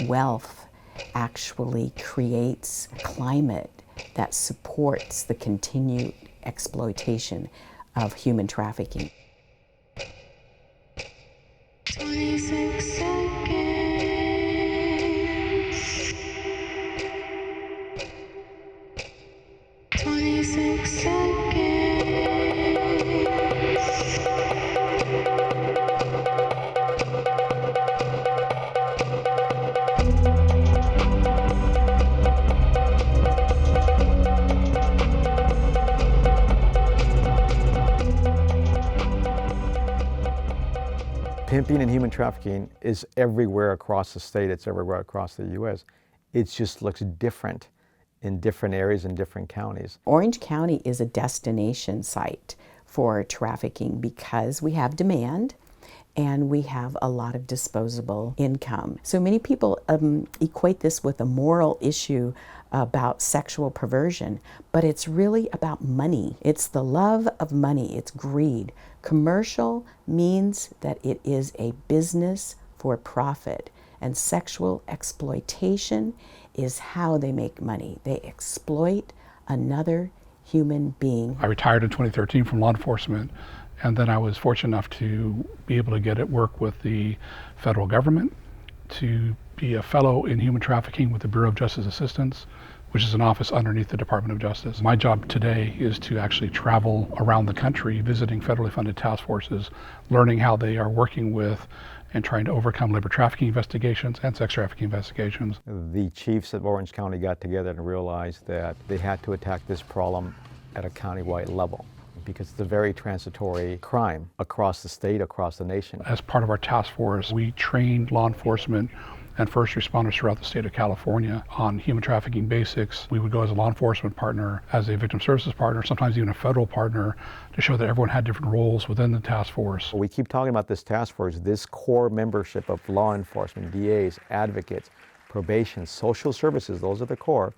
wealth actually creates a climate that supports the continued exploitation of human trafficking. 26 seconds. 26 seconds. Pimping and human trafficking is everywhere across the state, it's everywhere across the U.S. It just looks different in different areas and different counties. Orange County is a destination site for trafficking because we have demand and we have a lot of disposable income. So many people equate this with a moral issue about sexual perversion, but it's really about money. It's the love of money, it's greed. Commercial means that it is a business for profit, and sexual exploitation is how they make money. They exploit another human being. I retired in 2013 from law enforcement, and then I was fortunate enough to be able to get at work with the federal government, to be a fellow in human trafficking with the Bureau of Justice Assistance, which is an office underneath the Department of Justice. My job today is to actually travel around the country, visiting federally funded task forces, learning how they are working with and trying to overcome labor trafficking investigations and sex trafficking investigations. The chiefs of Orange County got together and realized that they had to attack this problem at a countywide level, because it's a very transitory crime across the state, across the nation. As part of our task force, we trained law enforcement and first responders throughout the state of California on human trafficking basics. We would go as a law enforcement partner, as a victim services partner, sometimes even a federal partner, to show that everyone had different roles within the task force. We keep talking about this task force, this core membership of law enforcement, DAs, advocates, probation, social services, those are the core.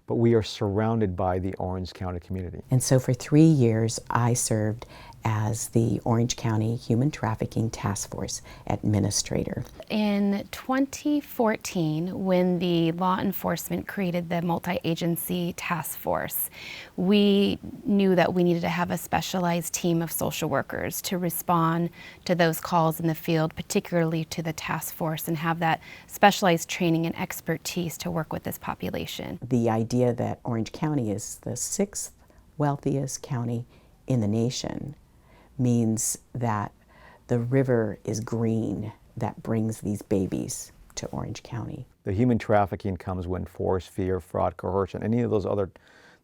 But we are surrounded by the Orange County community. And so for 3 years, I served as the Orange County Human Trafficking Task Force Administrator. In 2014, when the law enforcement created the multi-agency task force, we knew that we needed to have a specialized team of social workers to respond to those calls in the field, particularly to the task force, and have that specialized training and expertise to work with this population. The idea that Orange County is the 6th wealthiest county in the nation means that the river is green that brings these babies to Orange County. The human trafficking comes when force, fear, fraud, coercion, any of those other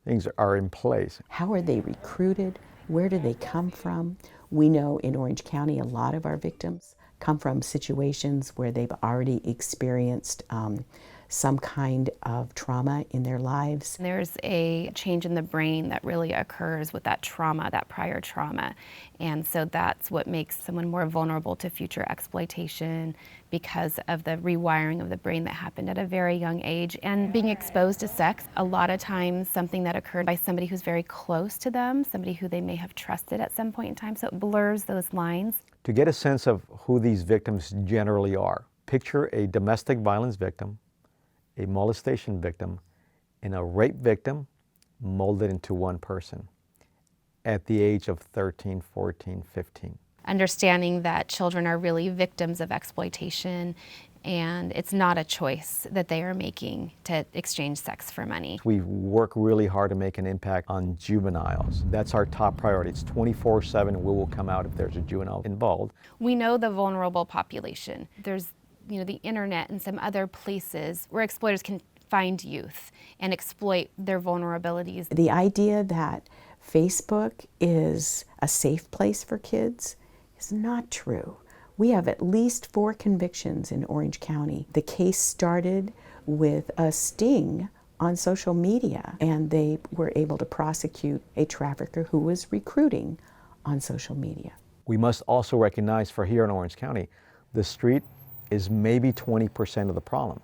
things are in place. How are they recruited? Where do they come from? We know in Orange County a lot of our victims come from situations where they've already experienced some kind of trauma in their lives. There's a change in the brain that really occurs with that trauma, that prior trauma. And so that's what makes someone more vulnerable to future exploitation, because of the rewiring of the brain that happened at a very young age. And being exposed to sex, a lot of times something that occurred by somebody who's very close to them, somebody who they may have trusted at some point in time, so it blurs those lines. To get a sense of who these victims generally are, picture a domestic violence victim, a molestation victim, and a rape victim molded into one person at the age of 13, 14, 15. Understanding that children are really victims of exploitation, and it's not a choice that they are making to exchange sex for money. We work really hard to make an impact on juveniles. That's our top priority. It's 24/7. We will come out if there's a juvenile involved. We know the vulnerable population. There's the internet and some other places where exploiters can find youth and exploit their vulnerabilities. The idea that Facebook is a safe place for kids is not true. We have at least 4 convictions in Orange County. The case started with a sting on social media, and they were able to prosecute a trafficker who was recruiting on social media. We must also recognize, for here in Orange County, the street is maybe 20% of the problem.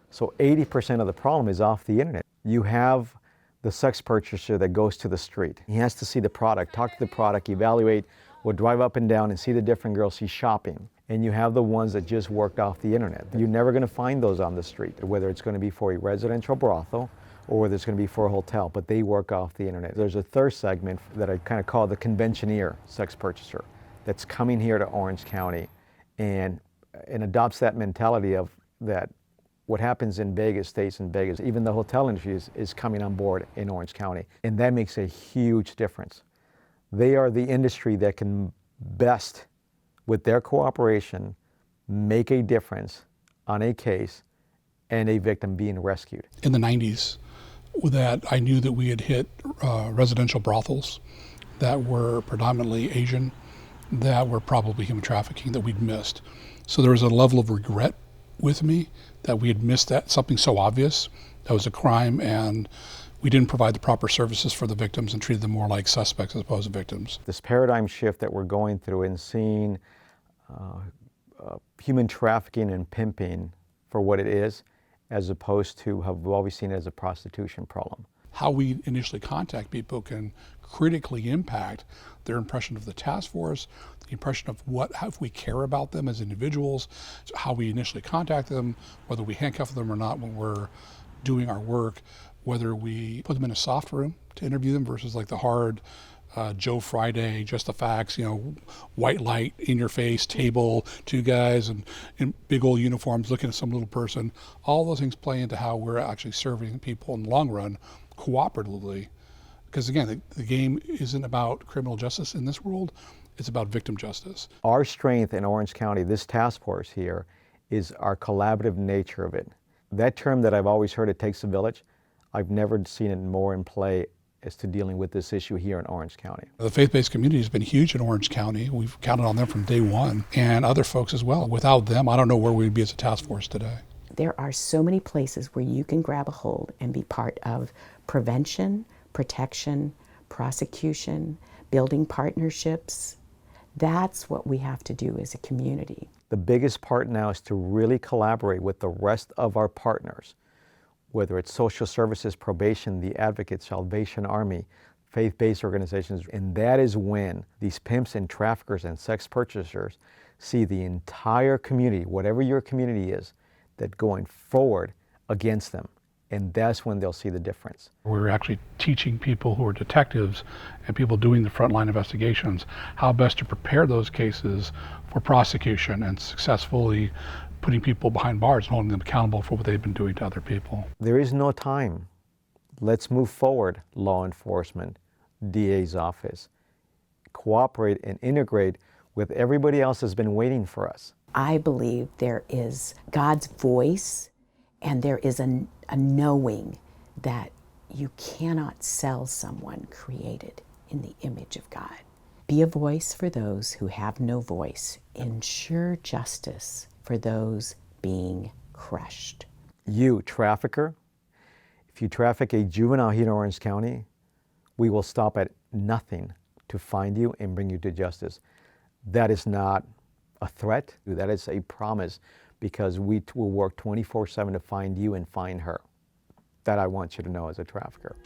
So 80% of the problem is off the internet. You have the sex purchaser that goes to the street. He has to see the product, talk to the product, evaluate, will drive up and down and see the different girls he's shopping. and you have the ones that just worked off the internet. You're never going to find those on the street, whether it's going to be for a residential brothel or whether it's going to be for a hotel, but they work off the internet. There's a third segment that I kind of call the conventioneer sex purchaser that's coming here to Orange County and adopts that mentality of that what happens in Vegas stays in Vegas. Even the hotel industry is coming on board in Orange County, and that makes a huge difference. They are the industry that can best, with their cooperation, make a difference on a case and a victim being rescued. In the 90s, that I knew that we had hit residential brothels that were predominantly Asian, that were probably human trafficking that we'd missed. So there was a level of regret with me that we had missed that, something so obvious. That was a crime, and we didn't provide the proper services for the victims and treated them more like suspects as opposed to victims. This paradigm shift that we're going through and seeing human trafficking and pimping for what it is, as opposed to how we've always seen it as a prostitution problem. How we initially contact people can critically impact their impression of the task force, the impression of how if we care about them as individuals, how we initially contact them, whether we handcuff them or not when we're doing our work, whether we put them in a soft room to interview them versus like the hard Joe Friday, just the facts, white light in your face, table, two guys in big old uniforms looking at some little person. All those things play into how we're actually serving people in the long run cooperatively. Because again, the game isn't about criminal justice in this world, it's about victim justice. Our strength in Orange County, this task force here, is our collaborative nature of it. That term that I've always heard, it takes a village, I've never seen it more in play as to dealing with this issue here in Orange County. The faith-based community has been huge in Orange County. We've counted on them from day one, and other folks as well. Without them, I don't know where we'd be as a task force today. There are so many places where you can grab a hold and be part of prevention, protection, prosecution, building partnerships. That's what we have to do as a community. The biggest part now is to really collaborate with the rest of our partners, whether it's social services, probation, the Advocates, Salvation Army, faith-based organizations, and that is when these pimps and traffickers and sex purchasers see the entire community, whatever your community is, that going forward against them. And that's when they'll see the difference. We're actually teaching people who are detectives and people doing the frontline investigations how best to prepare those cases for prosecution and successfully putting people behind bars and holding them accountable for what they've been doing to other people. There is no time. Let's move forward, law enforcement, DA's office. Cooperate and integrate with everybody else that's been waiting for us. I believe there is God's voice, and there is a knowing that you cannot sell someone created in the image of God. Be a voice for those who have no voice. Ensure justice for those being crushed. You, trafficker, if you traffic a juvenile here in Orange County, we will stop at nothing to find you and bring you to justice. That is not a threat, that is a promise, because we will work 24/7 to find you and find her. That I want you to know as a trafficker.